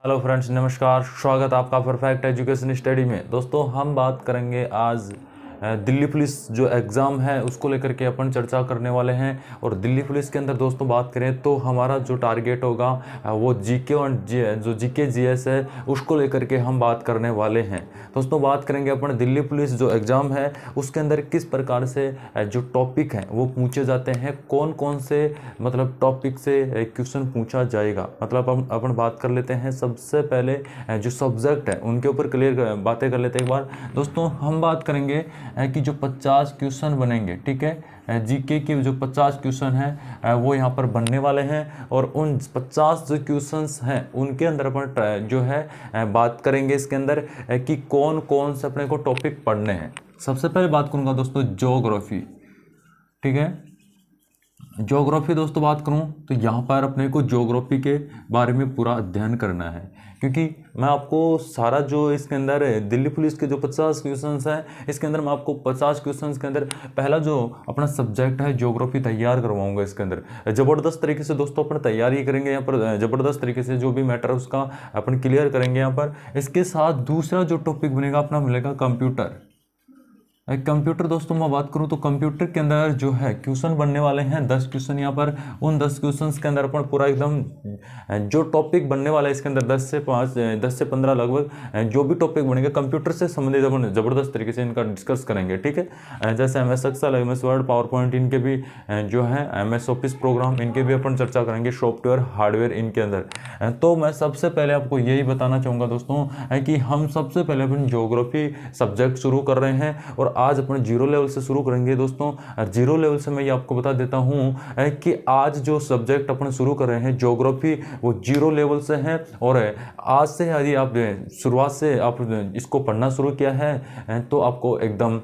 Hello friends, नमस्कार। स्वागत है आपका परफेक्ट एजुकेशन स्टडी में। दोस्तों, हम बात करेंगे आज दिल्ली पुलिस जो एग्ज़ाम है उसको लेकर के अपन चर्चा करने वाले हैं। और दिल्ली पुलिस के अंदर दोस्तों बात करें तो हमारा जो टारगेट होगा वो जीके और जो जीके जीएस है उसको लेकर के हम बात करने वाले हैं। दोस्तों, बात करेंगे अपन दिल्ली पुलिस जो एग्ज़ाम है उसके अंदर किस प्रकार से जो टॉपिक हैं वो पूछे जाते हैं, कौन कौन से मतलब टॉपिक से क्वेश्चन पूछा जाएगा। मतलब हम अपन बात कर लेते हैं सबसे पहले जो सब्जेक्ट है उनके ऊपर क्लियर बातें कर लेते हैं एक बार। दोस्तों, हम बात करेंगे कि जो 50 क्वेश्चन बनेंगे, ठीक है, जीके के जो 50 क्वेश्चन हैं वो यहाँ पर बनने वाले हैं। और उन 50 जो क्वेश्चंस हैं उनके अंदर अपन जो है बात करेंगे इसके अंदर कि कौन कौन से अपने को टॉपिक पढ़ने हैं। सबसे पहले बात करूँगा दोस्तों ज्योग्राफी, ठीक है। ज्योग्राफी दोस्तों बात करूं तो यहाँ पर अपने को ज्योग्राफी के बारे में पूरा अध्ययन करना है, क्योंकि मैं आपको सारा जो इसके अंदर दिल्ली पुलिस के जो 50 क्वेश्चंस हैं इसके अंदर मैं आपको 50 क्वेश्चंस के अंदर पहला जो अपना सब्जेक्ट है ज्योग्राफी तैयार करवाऊंगा। इसके अंदर ज़बरदस्त तरीके से दोस्तों अपन तैयारी करेंगे, यहाँ पर ज़बरदस्त तरीके से जो भी मैटर है उसका अपन क्लियर करेंगे यहाँ पर। इसके साथ दूसरा जो टॉपिक बनेगा अपना मिलेगा कंप्यूटर। कंप्यूटर दोस्तों मैं बात करूं तो कंप्यूटर के अंदर जो है क्वेश्चन बनने वाले हैं 10 क्वेश्चन यहाँ पर। उन 10 क्वेश्चंस के अंदर अपन पूरा एकदम जो टॉपिक बनने वाला है इसके अंदर 10 से 15 लगभग जो भी टॉपिक बनेंगे कंप्यूटर से संबंधित अपन ज़बरदस्त तरीके से इनका डिस्कस करेंगे, ठीक है। जैसे MS Excel, MS Word, PowerPoint, इनके भी जो है MS ऑफिस प्रोग्राम, इनके भी अपन चर्चा करेंगे, सॉफ्टवेयर हार्डवेयर इनके अंदर। तो मैं सबसे पहले आपको यही बताना चाहूँगा दोस्तों कि हम सबसे पहले अपन ज्योग्राफी सब्जेक्ट शुरू कर रहे हैं और आज अपन जीरो लेवल से शुरू करेंगे दोस्तों। जीरो लेवल से मैं ये आपको बता देता हूँ कि आज जो सब्जेक्ट अपन शुरू कर रहे हैं ज्योग्राफी वो जीरो लेवल से है। और आज से यदि आप शुरुआत से आप इसको पढ़ना शुरू किया है तो आपको एकदम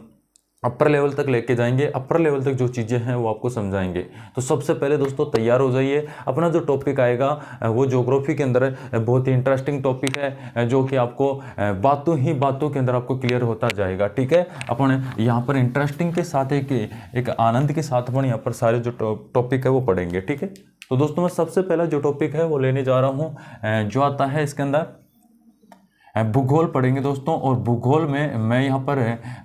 अपर लेवल तक लेके जाएंगे। अपर लेवल तक जो चीज़ें हैं वो आपको समझाएंगे। तो सबसे पहले दोस्तों तैयार हो जाइए। अपना जो टॉपिक आएगा वो ज्योग्राफी के अंदर बहुत ही इंटरेस्टिंग टॉपिक है जो कि आपको बातों के अंदर आपको क्लियर होता जाएगा, ठीक है। अपन यहाँ पर इंटरेस्टिंग के साथ एक आनंद के साथ अपन यहाँ पर सारे जो टॉपिक है वो पढ़ेंगे, ठीक है। तो दोस्तों मैं सबसे पहला जो टॉपिक है वो लेने जा रहा हूँ जो आता है इसके अंदर भूगोल पढ़ेंगे दोस्तों। और भूगोल में मैं यहाँ पर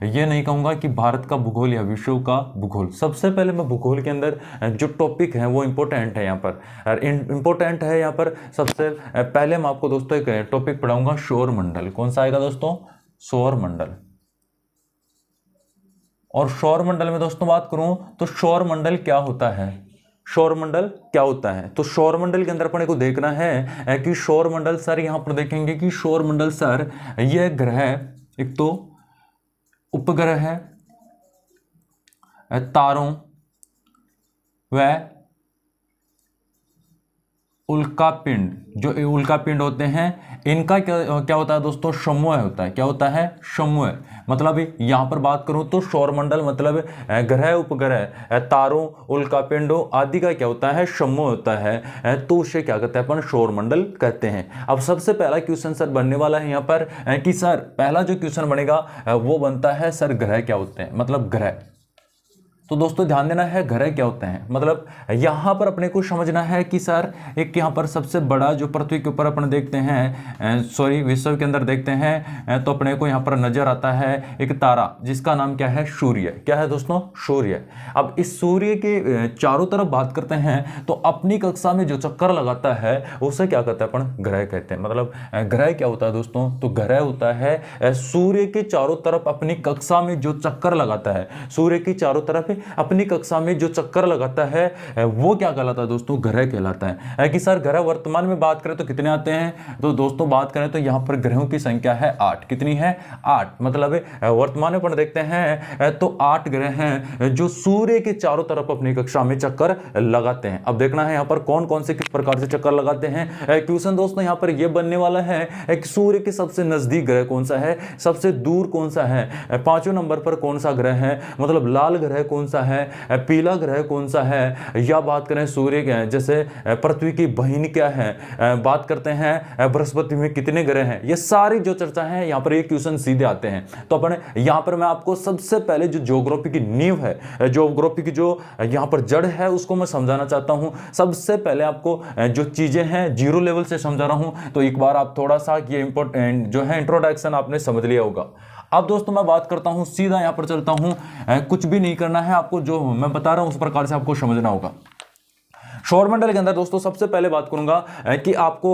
ये नहीं कहूँगा कि भारत का भूगोल या विश्व का भूगोल। सबसे पहले मैं भूगोल के अंदर जो टॉपिक है वो इम्पोर्टेंट है यहाँ पर, इम्पोर्टेंट है यहाँ पर। सबसे पहले मैं आपको दोस्तों एक टॉपिक पढ़ाऊँगा सौर मंडल। कौन सा आएगा दोस्तों? सौर मंडल। और सौर मंडल में दोस्तों बात करूँ तो सौर मंडल क्या होता है, सौर मंडल क्या होता है। तो सौर मंडल के अंदर अपने को देखना है कि सौर मंडल सर, यहाँ पर देखेंगे कि सौर मंडल सर ये ग्रह एक तो उपग्रह है, तारों व उल्कापिंड, जो उल्कापिंड होते हैं इनका क्या होता है दोस्तों? समूह होता है। क्या होता है? समूह। मतलब यहाँ पर बात करूँ तो सौरमंडल मतलब ग्रह, उपग्रह, तारों, उल्कापिंडों आदि का क्या होता है? समूह होता है। तो उसे क्या कहते हैं अपन? सौरमंडल कहते हैं। अब सबसे पहला क्वेश्चन सर बनने वाला है यहाँ पर कि सर पहला जो क्वेश्चन बनेगा वो बनता है सर ग्रह क्या होते हैं, मतलब ग्रह। तो दोस्तों ध्यान देना है ग्रह क्या होते हैं। मतलब यहाँ पर अपने को समझना है कि सर एक यहाँ पर सबसे बड़ा जो पृथ्वी के ऊपर अपन देखते हैं, विश्व के अंदर देखते हैं तो अपने को यहाँ पर नजर आता है एक तारा जिसका नाम क्या है? सूर्य। क्या है दोस्तों? सूर्य। अब इस सूर्य के चारों तरफ बात करते हैं तो अपनी कक्षा में जो चक्कर लगाता है उसे क्या कहते हैं अपन? ग्रह कहते हैं। मतलब ग्रह क्या होता है दोस्तों? तो ग्रह होता है सूर्य के चारों तरफ अपनी कक्षा में जो चक्कर लगाता है, सूर्य की चारों तरफ अपनी कक्षा में जो चक्कर लगाता है वो क्या कहलाता है दोस्तों? ग्रह कहलाता है। कि सर ग्रह वर्तमान में बात करें तो कितने आते हैं? तो दोस्तों बात करें तो यहाँ पर ग्रहों की संख्या है 8। कितनी है? 8। मतलब वर्तमान में अपन देखते हैं तो 8 ग्रह हैं जो सूर्य के चारों तरफ अपनी कक्षा में चक्कर लगाते हैं। अब देखना है यहाँ पर कौन कौन से किस प्रकार से चक्कर लगाते हैं। क्वेश्चन दोस्तों यहाँ पर यह बनने वाला है कि सूर्य के सबसे नजदीक ग्रह कौन सा है, सबसे दूर कौन सा है, 5वें नंबर पर कौन सा ग्रह है, मतलब लाल ग्रह कौन कौन सा है, पीला ग्रह कौन सा है, या बात करें सूर्य जैसे पृथ्वी की बहिन क्या है, बात करते हैं बृहस्पति में कितने ग्रह हैं, ये सारी जो चर्चा है यहाँ पर ये क्वेश्चन सीधे आते हैं। तो अपन यहाँ पर मैं आपको सबसे पहले जो ज्योग्राफी की नींव है, ज्योग्राफी की जो यहाँ पर जड़ है उसको मैं समझाना चाहता हूँ। सबसे पहले आपको जो चीजें हैं जीरो लेवल से समझा रहा हूँ, तो एक बार आप थोड़ा सा ये इंपोर्टेंट जो है इंट्रोडक्शन आपने समझ लिया होगा। अब दोस्तों मैं बात करता हूं, सीधा यहां पर चलता हूं, कुछ भी नहीं करना है आपको, जो मैं बता रहा हूं उस प्रकार से आपको समझना होगा। सौरमंडल के अंदर दोस्तों सबसे पहले बात करूंगा कि आपको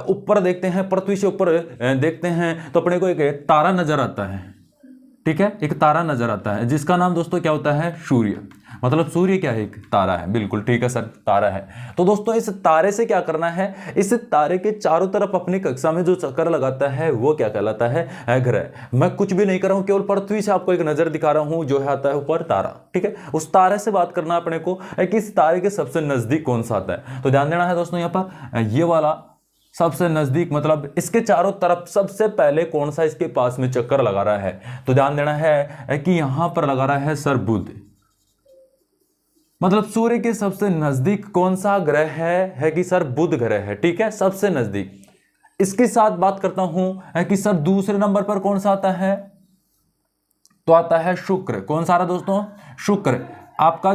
ऊपर देखते हैं, पृथ्वी से ऊपर देखते हैं तो अपने को एक तारा नजर आता है, ठीक है, एक तारा नजर आता है जिसका नाम दोस्तों क्या होता है, सूर्य। मतलब सूर्य क्या है, एक तारा है, बिल्कुल ठीक है सर, तारा है। तो दोस्तों इस तारे से क्या करना है, इस तारे के चारों तरफ अपनी कक्षा में जो चक्कर लगाता है वो क्या कहलाता है, ग्रह। मैं कुछ भी नहीं कर रहा हूं, केवल पृथ्वी से आपको एक नजर दिखा रहा हूं, जो है आता है ऊपर तारा, ठीक है। उस तारे से बात करना अपने को कि इस तारे के सबसे नजदीक कौन सा आता है। तो ध्यान देना है दोस्तों यहाँ पर, ये वाला सबसे नजदीक, मतलब इसके चारों तरफ सबसे पहले कौन सा इसके पास में चक्कर लगा रहा है। तो ध्यान देना है कि यहां पर लगा रहा है सर बुध। मतलब सूर्य के सबसे नजदीक कौन सा ग्रह है कि सर बुध ग्रह है, ठीक है, सबसे नजदीक। इसके साथ बात करता हूं कि सर दूसरे नंबर पर कौन सा आता है, तो आता है शुक्र। कौन सा रहा दोस्तों, शुक्र। आपका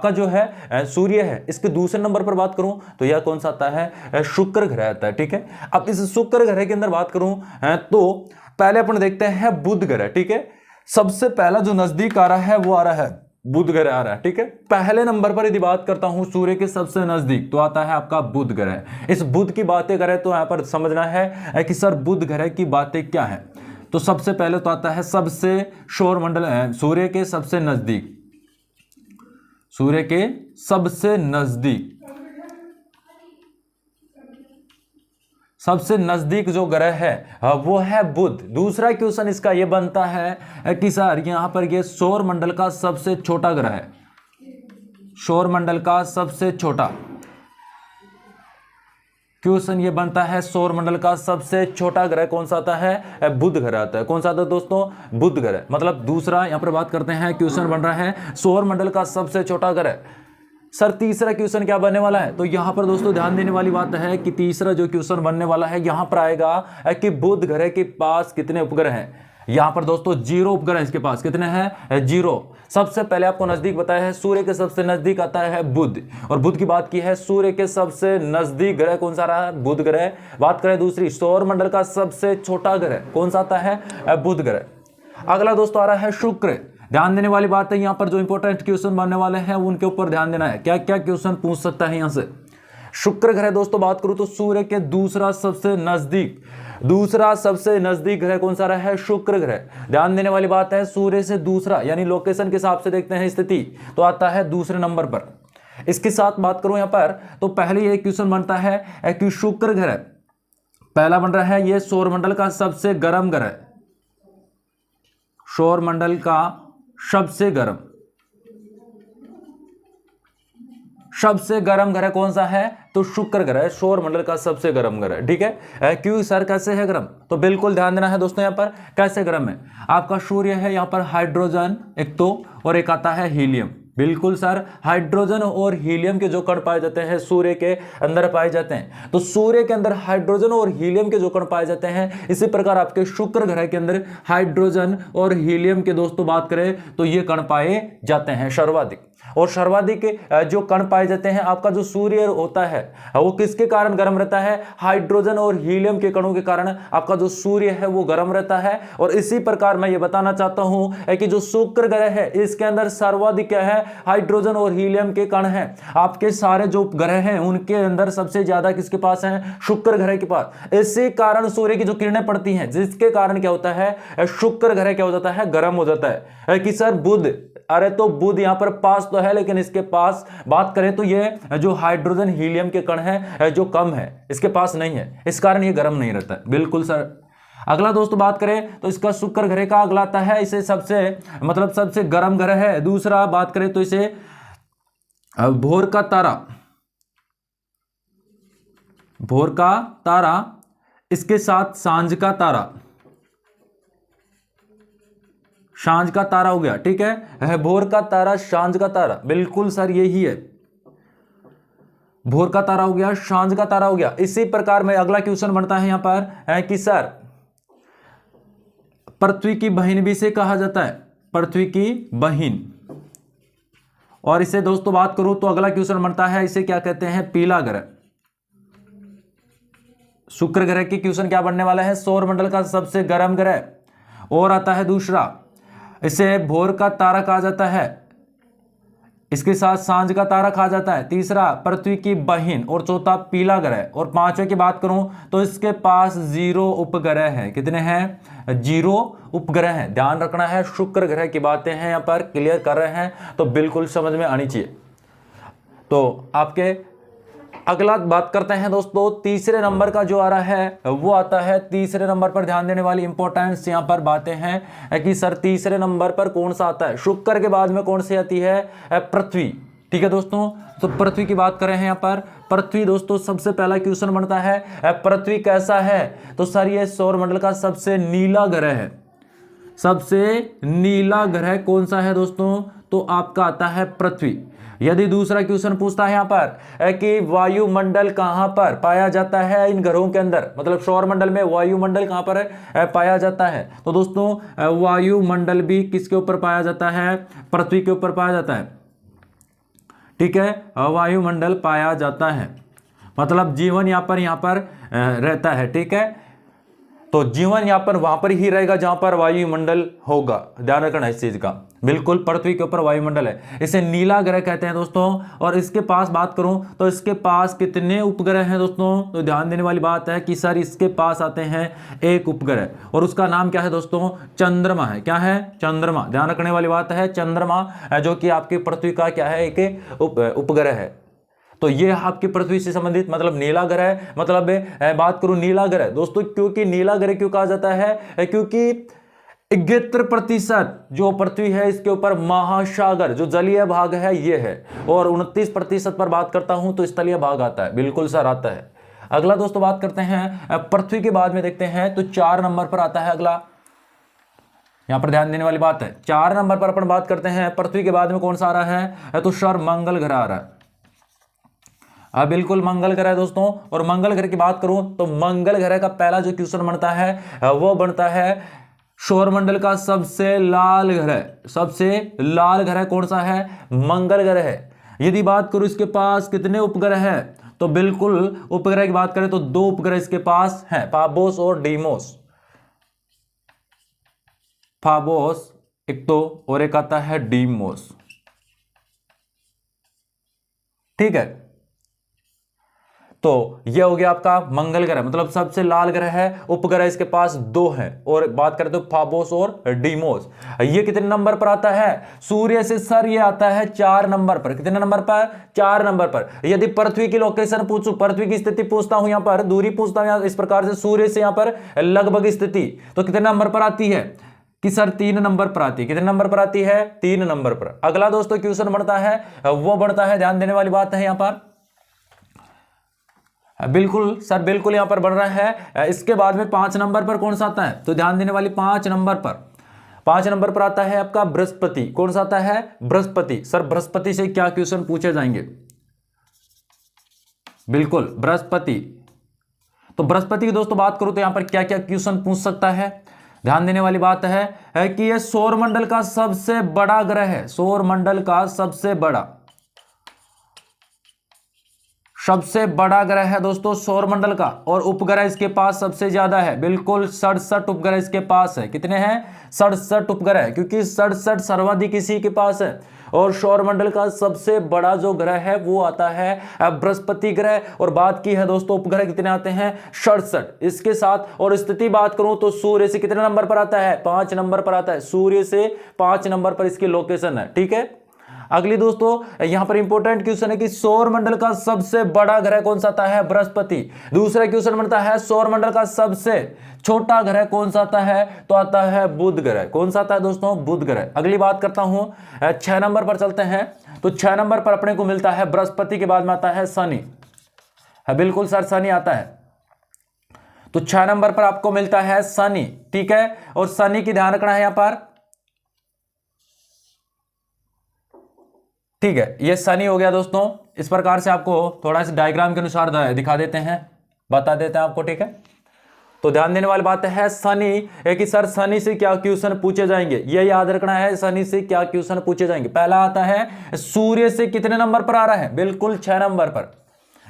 जो है सूर्य है, इसके दूसरे नंबर पर बात करूं तो यह कौन सा आता है, शुक्र ग्रह आता है, ठीक है। अब इस शुक्र ग्रह के अंदर बात करूं तो पहले अपन देखते हैं बुध ग्रह, ठीक है। सबसे पहला जो नजदीक आ रहा है वो आ रहा है बुध ग्रह आ रहा है, ठीक है। पहले नंबर पर यदि बात करता हूं सूर्य के सबसे नजदीक तो आता है आपका बुध ग्रह। इस बुध की बातें करें तो यहां पर समझना है कि सर बुध ग्रह की बातें क्या है। तो सबसे पहले तो आता है सबसे सौरमंडल, सूर्य के सबसे नजदीक, सूर्य के सबसे नजदीक, सबसे नजदीक जो ग्रह है वो है बुध। दूसरा क्वेश्चन इसका ये बनता है कि सर यहां पर ये सौरमंडल का सबसे छोटा ग्रह है, सौरमंडल का सबसे छोटा क्वेश्चन ये बनता है, सौरमंडल का सबसे छोटा ग्रह कौन सा आता है, बुध ग्रह आता है। कौन सा आता है दोस्तों, बुध ग्रह। मतलब दूसरा यहां पर बात करते हैं, क्वेश्चन बन रहा है सौरमंडल का सबसे छोटा ग्रह। सर तीसरा क्वेश्चन क्या बनने वाला है, तो यहां पर दोस्तों ध्यान देने वाली बात है कि तीसरा जो क्वेश्चन बनने वाला है यहां पर आएगा कि बुध ग्रह के पास कितने उपग्रह हैं। यहां पर दोस्तों 0 उपग्रह इसके पास, कितने हैं, 0। सबसे पहले आपको नजदीक बताया है, सूर्य के सबसे नजदीक आता है बुध, और बुध की बात की है, सूर्य के सबसे नजदीक ग्रह कौन सा रहा है, बुध ग्रह। बात करें दूसरी, सौरमंडल का सबसे छोटा ग्रह कौन सा आता है, बुध ग्रह। अगला दोस्तों आ रहा है शुक्र। ध्यान देने वाली बात है, यहां पर जो इंपॉर्टेंट क्वेश्चन बनने वाले हैं उनके ऊपर ध्यान देना है, क्या क्या क्वेश्चन पूछ सकता है यहां से। शुक्र ग्रह दोस्तों बात करूं तो सूर्य के दूसरा सबसे नजदीक ग्रह कौन सा रहा है, शुक्र ग्रह। ध्यान देने वाली बात है, सूर्य से दूसरा यानी लोकेशन के हिसाब से देखते हैं स्थिति, तो आता है दूसरे नंबर पर। इसके साथ बात करूं यहां पर तो पहले ये क्वेश्चन बनता है कि शुक्र ग्रह पहला बन रहा है, ये सौरमंडल का सबसे गर्म ग्रह, सौरमंडल का सबसे गर्म ग्रह कौन सा है, तो शुक्र ग्रह, सौरमंडल का सबसे गर्म ग्रह, ठीक है। क्यों सर, कैसे है गर्म, तो बिल्कुल ध्यान देना है दोस्तों यहां पर कैसे गर्म है। आपका सूर्य है, यहां पर हाइड्रोजन एक तो, और एक आता है हीलियम। बिल्कुल सर, हाइड्रोजन और हीलियम के जो कण पाए जाते हैं सूर्य के अंदर पाए जाते हैं, तो सूर्य के अंदर हाइड्रोजन और हीलियम के जो कण पाए जाते हैं, इसी प्रकार आपके शुक्र ग्रह के अंदर हाइड्रोजन और हीलियम के दोस्तों बात करें तो ये कण पाए जाते हैं सर्वाधिक। और सर्वाधिक जो कण पाए जाते हैं, आपका जो सूर्य होता है वो किसके कारण गर्म रहता है, हाइड्रोजन और हीलियम के कणों के कारण आपका जो सूर्य है वो गर्म रहता है। और इसी प्रकार मैं ये बताना चाहता हूं कि जो शुक्र ग्रह है इसके अंदर सर्वाधिक क्या है, हाइड्रोजन और हीलियम के कण हैं। आपके सारे जो ग्रह हैं उनके अंदर सबसे ज्यादा किसके पास है, शुक्र ग्रह के पास। इसी कारण सूर्य की जो किरणें पड़ती हैं, जिसके कारण क्या होता है, शुक्र ग्रह क्या हो जाता है, गर्म हो जाता है। कि सर बुध, अरे तो बुध यहां पर पास तो है, लेकिन इसके पास बात करें तो ये जो हाइड्रोजन हीलियम के कण है जो कम है, इसके पास नहीं है, इस कारण ये गर्म नहीं रहता है। बिल्कुल सर। अगला दोस्तों बात करें तो इसका शुक्र ग्रह का अगला आता है, इसे सबसे गर्म ग्रह है। दूसरा बात करें तो इसे भोर का तारा, इसके साथ सांझ का तारा, सांझ का तारा हो गया, ठीक है। भोर का तारा, सांझ का तारा, बिल्कुल सर यही है, भोर का तारा हो गया, सांझ का तारा हो गया। इसी प्रकार में अगला क्वेश्चन बनता है यहां पर है कि सर पृथ्वी की बहन भी इसे कहा जाता है, पृथ्वी की बहन। और इसे दोस्तों बात करूं तो अगला क्वेश्चन बनता है, इसे क्या कहते हैं, पीला ग्रह। शुक्र ग्रह की क्वेश्चन क्या बनने वाला है, सौरमंडल का सबसे गर्म ग्रह। और आता है दूसरा, इसे भोर का तारा कहा जाता है, इसके साथ सांझ का तारा कहा जाता है। तीसरा पृथ्वी की बहन, और चौथा पीला ग्रह। और पांचवें की बात करूं तो इसके पास 0 उपग्रह हैं। कितने हैं, 0 उपग्रह हैं। ध्यान रखना है, शुक्र ग्रह की बातें हैं यहां पर क्लियर कर रहे हैं, तो बिल्कुल समझ में आनी चाहिए। तो आपके अगला बात करते हैं दोस्तों, तीसरे नंबर का जो आ रहा है वो आता है, तीसरे नंबर पर ध्यान देने वाली इंपॉर्टेंस यहां पर बातें हैं कि सर तीसरे नंबर पर कौन सा आता है, शुक्र के बाद में कौन सी आती है, पृथ्वी। ठीक है दोस्तों, तो पृथ्वी की बात कर रहे हैं यहां पर। पृथ्वी दोस्तों सबसे पहला क्वेश्चन बनता है, पृथ्वी कैसा है, तो सर ये सौरमंडल का सबसे नीला ग्रह है। सबसे नीला ग्रह कौन सा है दोस्तों, तो आपका आता है पृथ्वी। यदि दूसरा क्वेश्चन पूछता है यहां पर कि वायुमंडल कहां पर पाया जाता है इन ग्रहों के अंदर, मतलब सौरमंडल में वायुमंडल कहां पर पाया जाता है, तो दोस्तों वायुमंडल भी किसके ऊपर पाया जाता है, पृथ्वी के ऊपर पाया जाता है। ठीक है, वायुमंडल पाया जाता है, मतलब जीवन यहां पर रहता है। ठीक है, तो जीवन यापन वहां पर ही रहेगा जहां पर वायुमंडल होगा। ध्यान रखना इस चीज का, बिल्कुल पृथ्वी के ऊपर वायुमंडल है, इसे नीला ग्रह कहते हैं दोस्तों। और इसके पास बात करूं तो इसके पास कितने उपग्रह हैं दोस्तों, तो ध्यान देने वाली बात है कि सर इसके पास आते हैं 1 उपग्रह, और उसका नाम क्या है दोस्तों, चंद्रमा है। क्या है, चंद्रमा। ध्यान रखने वाली बात है, चंद्रमा जो कि आपकी पृथ्वी का क्या है, एक उपग्रह है। तो ये आपकी पृथ्वी से संबंधित मतलब नीला ग्रह, मतलब बात करूं नीला ग्रह दोस्तों, क्योंकि नीला ग्रह क्यों कहा जाता है, क्योंकि 71% जो पृथ्वी है इसके ऊपर महासागर जो जलीय भाग है ये है, और 29% पर बात करता हूं तो स्थलीय भाग आता है। बिल्कुल सर आता है। अगला दोस्तों बात करते हैं पृथ्वी के बाद में देखते हैं, तो 4 नंबर पर आता है अगला, यहां पर ध्यान देने वाली बात है। 4 नंबर पर अपन बात करते हैं पृथ्वी के बाद में कौन सा आ रहा है, तो सर मंगल ग्रह आ रहा है। बिल्कुल मंगल ग्रह दोस्तों। और मंगल ग्रह की बात करूं तो मंगल ग्रह का पहला जो क्वेश्चन बनता है वो बनता है सौरमंडल का सबसे लाल ग्रह। सबसे लाल ग्रह कौन सा है, मंगल ग्रह है। यदि बात करूं इसके पास कितने उपग्रह है, तो बिल्कुल उपग्रह की बात करें तो 2 उपग्रह इसके पास हैं, फाबोस और डीमोस। फाबोस एक तो, और एक आता है डीमोस। ठीक है, तो यह हो गया आपका मंगल ग्रह, मतलब सबसे लाल ग्रह है। उपग्रह इसके पास 2 हैं, और बात करें तो फाबोस और डीमोस। ये कितने नंबर पर आता है, सूर्य से सर ये आता है 4 नंबर पर। कितने नंबर पर, 4 नंबर पर। यदि पृथ्वी की लोकेशन पूछूं, पृथ्वी की स्थिति पूछता हूं, यहां पर दूरी पूछता हूं इस प्रकार से, सूर्य से यहां पर लगभग स्थिति, तो कितने नंबर पर आती है, कि सर 3 नंबर पर आती है। कितने नंबर पर आती है, 3 नंबर पर। अगला दोस्तों क्वेश्चन बढ़ता है, वो बढ़ता है, ध्यान देने वाली बात है यहां पर, बिल्कुल सर बिल्कुल यहां पर बढ़ रहा है। इसके बाद में 5 नंबर पर कौन सा आता है, तो ध्यान देने वाली 5 नंबर पर, 5 नंबर पर आता है आपका बृहस्पति। कौन सा आता है, बृहस्पति। सर बृहस्पति से क्या क्वेश्चन पूछे जाएंगे, बिल्कुल बृहस्पति। तो बृहस्पति की दोस्तों बात करूं तो यहां पर क्या क्या क्वेश्चन पूछ सकता है, ध्यान देने वाली बात है कि यह सौरमंडल का सबसे बड़ा ग्रह है। सौरमंडल का सबसे बड़ा ग्रह है दोस्तों सौरमंडल का, और उपग्रह इसके पास सबसे ज्यादा है। बिल्कुल 67 उपग्रह इसके पास है। कितने हैं, 67 उपग्रह, क्योंकि 67 सर्वाधिक इसी के पास है। और सौरमंडल का सबसे बड़ा जो ग्रह है वो आता है बृहस्पति ग्रह। और बात की है दोस्तों उपग्रह कितने आते हैं, 67 इसके साथ। और स्थिति बात करूं तो सूर्य से कितने नंबर पर आता है, 5 नंबर पर आता है। सूर्य से 5 नंबर पर इसकी लोकेशन है। ठीक है, अगली दोस्तों यहां पर इंपॉर्टेंट क्वेश्चन है कि सौरमंडल का सबसे बड़ा ग्रह कौन सा आता है, बृहस्पति। दूसरा क्वेश्चन बनता है सौरमंडल का सबसे छोटा ग्रह कौन सा आता है, तो आता है बुध ग्रह। कौन सा आता है दोस्तों, बुध ग्रह। अगली बात करता हूं 6 नंबर पर चलते हैं, तो 6 नंबर पर अपने को मिलता है बृहस्पति के बाद में आता है शनि। बिल्कुल सर शनि आता है, तो 6 नंबर पर आपको मिलता है शनि। ठीक है, और शनि की ध्यान रखना है यहां पर, ठीक है, ये शनि हो गया दोस्तों। इस प्रकार से आपको थोड़ा सा डायग्राम के अनुसार दिखा देते हैं, बता देते हैं आपको। ठीक है, तो ध्यान देने वाली बात है शनि, कि सर शनि से क्या क्वेश्चन पूछे जाएंगे, ये याद रखना है, शनि से क्या क्वेश्चन पूछे जाएंगे। पहला आता है सूर्य से कितने नंबर पर आ रहा है, बिल्कुल 6 नंबर पर।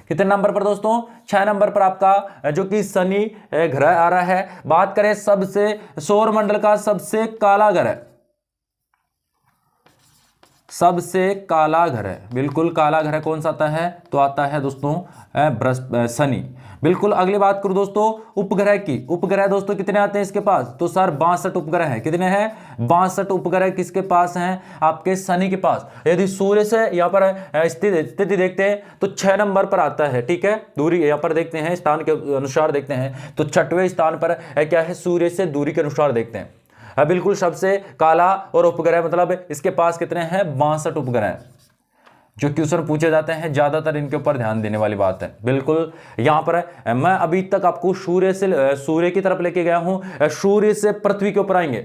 कितने नंबर पर दोस्तों, 6 नंबर पर आपका जो कि शनि ग्रह आ रहा है। बात करें सबसे सौर मंडल का सबसे काला ग्रह, सबसे काला ग्रह, बिल्कुल काला ग्रह कौन सा आता है, तो आता है दोस्तों शनि। बिल्कुल। अगली बात करूं दोस्तों उपग्रह की, उपग्रह दोस्तों कितने आते हैं इसके पास, तो सर 62 उपग्रह हैं। कितने हैं, 62 उपग्रह किसके पास हैं, आपके शनि के पास। यदि सूर्य से यहाँ पर स्थिति देखते हैं तो 6 नंबर पर आता है। ठीक है, दूरी यहाँ पर देखते हैं, स्थान के अनुसार देखते हैं तो 6वें स्थान पर क्या है, सूर्य से दूरी के अनुसार देखते हैं। बिल्कुल सबसे काला और उपग्रह, मतलब इसके पास कितने हैं, 62 उपग्रह जो क्वेश्चन पूछे जाते हैं, ज्यादातर इनके ऊपर ध्यान देने वाली बात है। बिल्कुल यहाँ पर मैं अभी तक आपको सूर्य की तरफ लेके गया हूं, सूर्य से पृथ्वी के ऊपर आएंगे,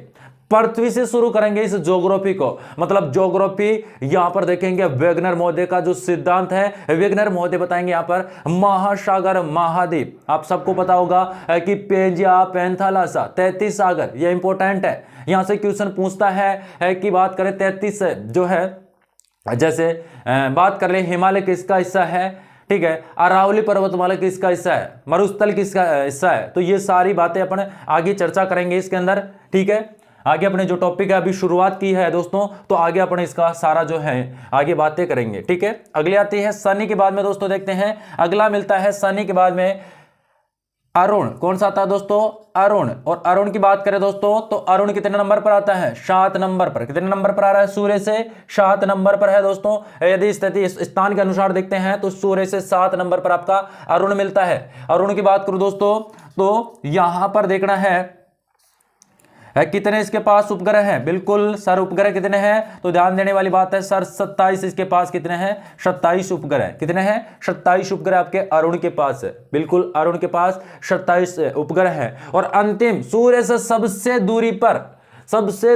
पृथ्वी से शुरू करेंगे इस ज्योग्राफी को। मतलब ज्योग्राफी यहां पर देखेंगे वेगनर महोदय का जो सिद्धांत है, वेगनर महोदय बताएंगे यहां पर महासागर महाद्वीप। आप सबको पता होगा कि पेंजिया पेंथालासा 33 सागर, ये इंपॉर्टेंट है, यहां से क्वेश्चन पूछता है कि बात करें 33 जो है, जैसे बात कर ले हिमालय किसका हिस्सा है, ठीक है, अरावली पर्वतमाला किसका हिस्सा है, मरुस्थल किसका हिस्सा है। तो ये सारी बातें अपन आगे चर्चा करेंगे इसके अंदर। ठीक है, आगे अपने जो टॉपिक है अभी शुरुआत की है दोस्तों, तो आगे अपन इसका सारा जो है आगे बातें करेंगे। ठीक है, अगली आती है शनि के बाद में दोस्तों, देखते हैं अगला मिलता है शनि के बाद में अरुण। कौन सा आता है दोस्तों, अरुण। और अरुण की बात करें दोस्तों तो अरुण कितने नंबर पर आता है, 7 नंबर पर। कितने नंबर पर आ रहा है, सूर्य से 7 नंबर पर है दोस्तों। यदि स्थिति स्थान के अनुसार देखते हैं तो सूर्य से 7 नंबर पर आपका अरुण मिलता है। अरुण की बात करूं दोस्तों तो यहां पर देखना है कितने इसके पास उपग्रह हैं। बिल्कुल सर, उपग्रह कितने हैं, तो ध्यान देने वाली बात है सर 27 इसके पास कितने हैं, 27 उपग्रह। कितने हैं, 27 उपग्रह आपके अरुण के पास है। बिल्कुल, अरुण के पास 27 उपग्रह हैं। और अंतिम सूर्य से सबसे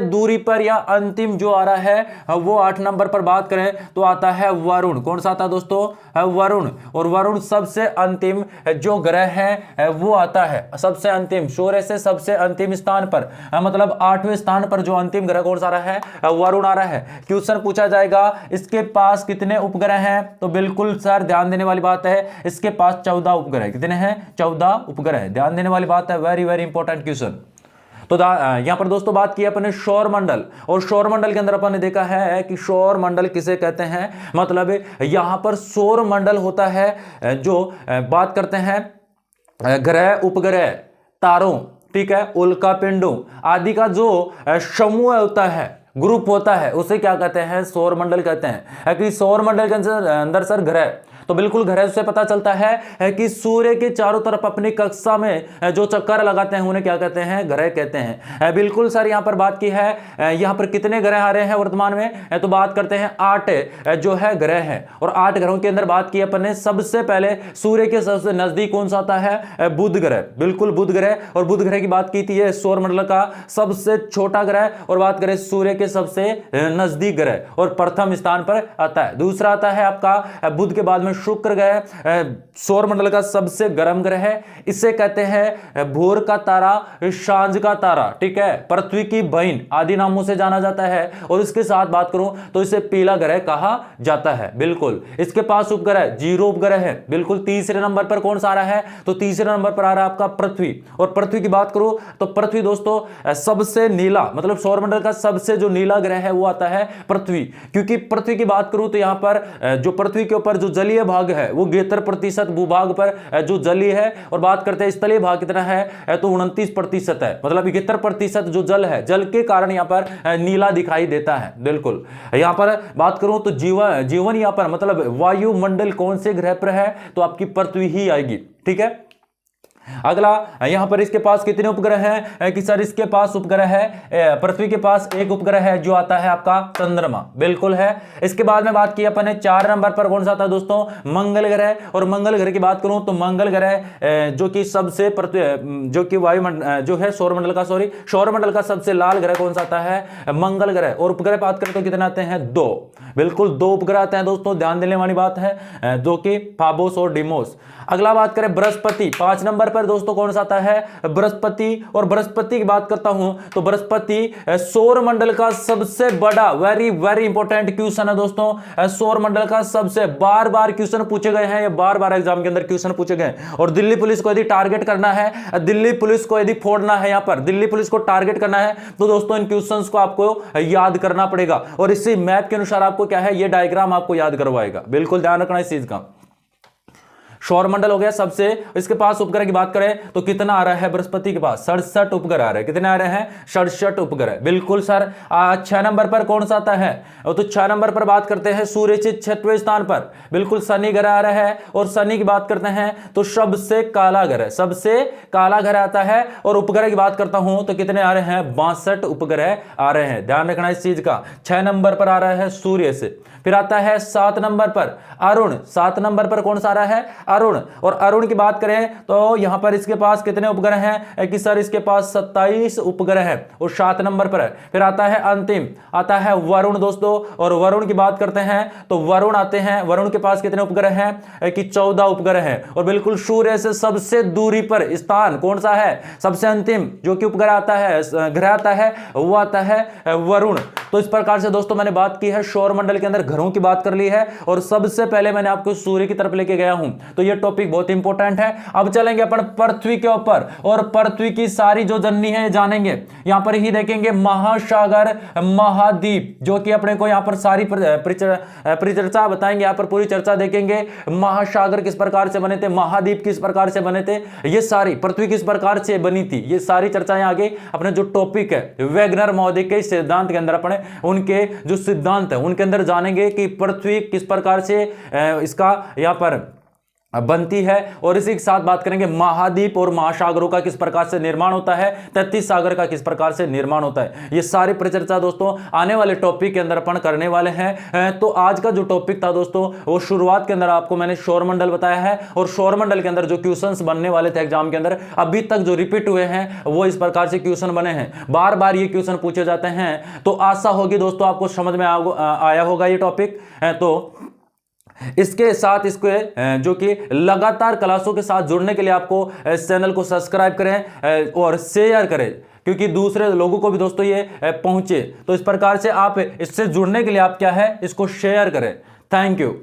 दूरी पर या अंतिम जो आ रहा है वो 8 नंबर पर बात करें तो आता है वरुण। कौन सा आता है दोस्तों, वरुण। और वरुण सबसे अंतिम जो ग्रह है वो आता है सबसे अंतिम, सूर्य से सबसे अंतिम स्थान पर, मतलब 8वें स्थान पर जो अंतिम ग्रह कौन सा आ रहा है, वरुण आ रहा है। क्वेश्चन पूछा जाएगा इसके पास कितने उपग्रह हैं, तो बिल्कुल सर ध्यान देने वाली बात है, इसके पास 14 उपग्रह। कितने हैं, 14 उपग्रह। ध्यान देने वाली बात है, वेरी वेरी इंपॉर्टेंट क्वेश्चन। तो यहां पर दोस्तों बात की अपने सौर मंडल, और सौर मंडल के अंदर अपन ने देखा है कि सौर मंडल किसे कहते हैं, मतलब यहां पर सौर मंडल होता है जो बात करते हैं ग्रह उपग्रह तारों, ठीक है, उल्का पिंडों आदि का जो समूह होता है, ग्रुप होता है, उसे क्या कहते हैं, सौर मंडल कहते हैं। कि सौर मंडल के अंदर सर ग्रह, तो बिल्कुल ग्रह से पता चलता है कि सूर्य के चारों तरफ अपनी कक्षा में जो चक्कर लगाते हैं उन्हें क्या कहते हैं, ग्रह कहते हैं। बिल्कुल सर, यहां पर बात की है, यहां पर कितने ग्रह आ रहे हैं वर्तमान में, तो बात करते हैं 8 जो है ग्रह है। और 8 ग्रहों के अंदर बात की अपन ने, सबसे पहले सूर्य के सबसे नजदीक कौन सा आता है, बुध ग्रह। बिल्कुल बुध ग्रह। और बुध ग्रह की बात की थी, है सौर मंडल का सबसे छोटा ग्रह। और बात करें सूर्य के सबसे नजदीक ग्रह और प्रथम स्थान पर आता है। दूसरा आता है आपका बुध के बाद में शुक्र ग्रह, सौर मंडल का सबसे गर्म ग्रह है। इसे कहते हैं भोर का तारा, सांझ का तारा, ठीक है, पृथ्वी की बहन आदि नामों से जाना जाता है। और इसके साथ बात करूं तो इसे पीला ग्रह कहा जाता है। बिल्कुल, इसके पास उपग्रह 0 उपग्रह है। बिल्कुल, तीसरे नंबर पर कौन सा आ रहा है, तो तीसरे नंबर पर आ रहा है आपका पृथ्वी। और पृथ्वी की बात करूं तो पृथ्वी दोस्तों सबसे नीला, मतलब सौर मंडल का सबसे जो नीला ग्रह है वो आता है पृथ्वी। क्योंकि पृथ्वी की बात करूं तो यहां पर जो पृथ्वी के ऊपर जो जलीय भाग है वो 73% भूभाग पर जो जलीय है। और बात करते हैं स्थलीय भाग कितना है, तो 29% है। मतलब 71% जो जल है, जल के कारण यहां पर नीला दिखाई देता है। बिल्कुल, यहां पर बात करूं तो जीवन यहां पर मतलब वायुमंडल कौन से ग्रह पर है, तो आपकी पृथ्वी ही आएगी। ठीक है, अगला, यहां पर इसके पास कितने उपग्रह हैं कि सर इसके पास उपग्रह है, पृथ्वी के पास एक उपग्रह है जो आता है आपका चंद्रमा, बिल्कुल है। इसके बाद में बात की अपन ने 4 नंबर पर कौन सा आता है दोस्तों, मंगल ग्रह। और मंगल ग्रह की बात करूं तो मंगल ग्रह जो कि सबसे जो कि वायुमंडल जो है सौरमंडल का सबसे लाल ग्रह कौन सा आता है, मंगल ग्रह। और उपग्रह बात करें तो कितने आते हैं, 2, बिल्कुल 2 उपग्रह आते हैं दोस्तों, ध्यान देने वाली बात है, जो कि फाबोस और डिमोस। अगला बात करें बृहस्पति, 5 नंबर पर दोस्तों कौन सा आता है, बृहस्पति। और बृहस्पति की बात करता हूं तो बृहस्पति सौर मंडल का सबसे बड़ा, वेरी वेरी इंपॉर्टेंट क्वेश्चन है दोस्तों, सौर मंडल का सबसे बार बार क्वेश्चन पूछे गए हैं, ये बार बार एग्जाम के अंदर क्वेश्चन पूछे गए। और दिल्ली पुलिस को यदि टारगेट करना है, दिल्ली पुलिस को यदि फोड़ना है, यहां पर दिल्ली पुलिस को टारगेट करना है तो दोस्तों इन क्वेश्चंस को आपको याद करना पड़ेगा। और इसी मैप के अनुसार आपको क्या है, ये डायग्राम आपको याद करवाएगा, बिल्कुल ध्यान रखना इस चीज का। सौरमंडल हो गया सबसे, इसके पास उपग्रह की बात करें तो कितना आ रहा है, बृहस्पति के पास 67 उपग्रह आ रहे हैं। कितने आ रहे हैं, 67 उपग्रह, बिल्कुल सर। 6 नंबर पर कौन सा आता है, तो 6 नंबर पर बात करते हैं सूर्य के 6वें स्थान पर बिल्कुल शनि ग्रह आ रहा है। और शनि की बात करते हैं तो सबसे काला ग्रह, सबसे काला ग्रह आता है। और उपग्रह की बात करता हूं तो कितने आ रहे हैं, 62 उपग्रह आ रहे हैं, ध्यान रखना इस चीज का। 6 नंबर पर आ रहा है सूर्य से, फिर आता है 7 नंबर पर अरुण, 7 नंबर पर कौन सा आ रहा है, अरुण। और अरुण की बात करें तो यहां पर इसके पास कितने उपग्रह हैं कि सर इसके पास 27 उपग्रह हैं और 7 नंबर पर है। फिर आता है अंतिम, आता है वरुण दोस्तों। और वरुण की बात करते हैं तो वरुण आते हैं, वरुण के पास कितने उपग्रह हैं कि 14 उपग्रह हैं। और बिल्कुल सूर्य से सबसे दूरी पर स्थान कौन सा है, सबसे अंतिम जो कि उपग्रह आता है, ग्रह आता है, वो आता है वरुण। तो इस प्रकार से दोस्तों मैंने बात की है सौरमंडल के अंदर ग्रहों की बात कर ली है और सबसे पहले मैंने आपको सूर्य की तरफ लेके गया हूं, तो ये टॉपिक बहुत इंपॉर्टेंट है। अब चलेंगे अपन पृथ्वी के ऊपर और पृथ्वी की सारी जो जननी है जानेंगे। यहां पर ही देखेंगे महासागर, महाद्वीप, जो कि अपने को यहां पर सारी परिचर्चा बताएंगे, यहां पर पूरी चर्चा देखेंगे। महासागर किस प्रकार से बने थे, महाद्वीप किस प्रकार से बने थे, ये सारी पृथ्वी किस प्रकार से बनी थी, ये सारी चर्चाएं आगे अपने जो टॉपिक है वेगनर महोदय के सिद्धांत के अंदर अपने उनके जो सिद्धांत है उनके अंदर जानेंगे कि पृथ्वी किस प्रकार से इसका यहां पर बनती है। और इसी के साथ बात करेंगे महाद्वीप और महासागरों का किस प्रकार से निर्माण होता है, 33 सागर का किस प्रकार से निर्माण होता है। ये सारी परिचर्चा दोस्तों आने वाले टॉपिक के अंदर अपन करने वाले हैं। तो आज का जो टॉपिक था दोस्तों वो शुरुआत के अंदर आपको मैंने सौरमंडल बताया है और सौरमंडल के अंदर जो क्वेश्चंस बनने वाले थे एग्जाम के अंदर अभी तक जो रिपीट हुए हैं वो इस प्रकार से क्वेश्चन बने हैं, बार बार ये क्वेश्चन पूछे जाते हैं। तो आशा होगी दोस्तों आपको समझ में आया होगा ये टॉपिक। तो इसके साथ इसको जो कि लगातार क्लासों के साथ जुड़ने के लिए आपको इस चैनल को सब्सक्राइब करें और शेयर करें, क्योंकि दूसरे लोगों को भी दोस्तों ये पहुंचे। तो इस प्रकार से आप इससे जुड़ने के लिए आप क्या है, इसको शेयर करें। Thank you.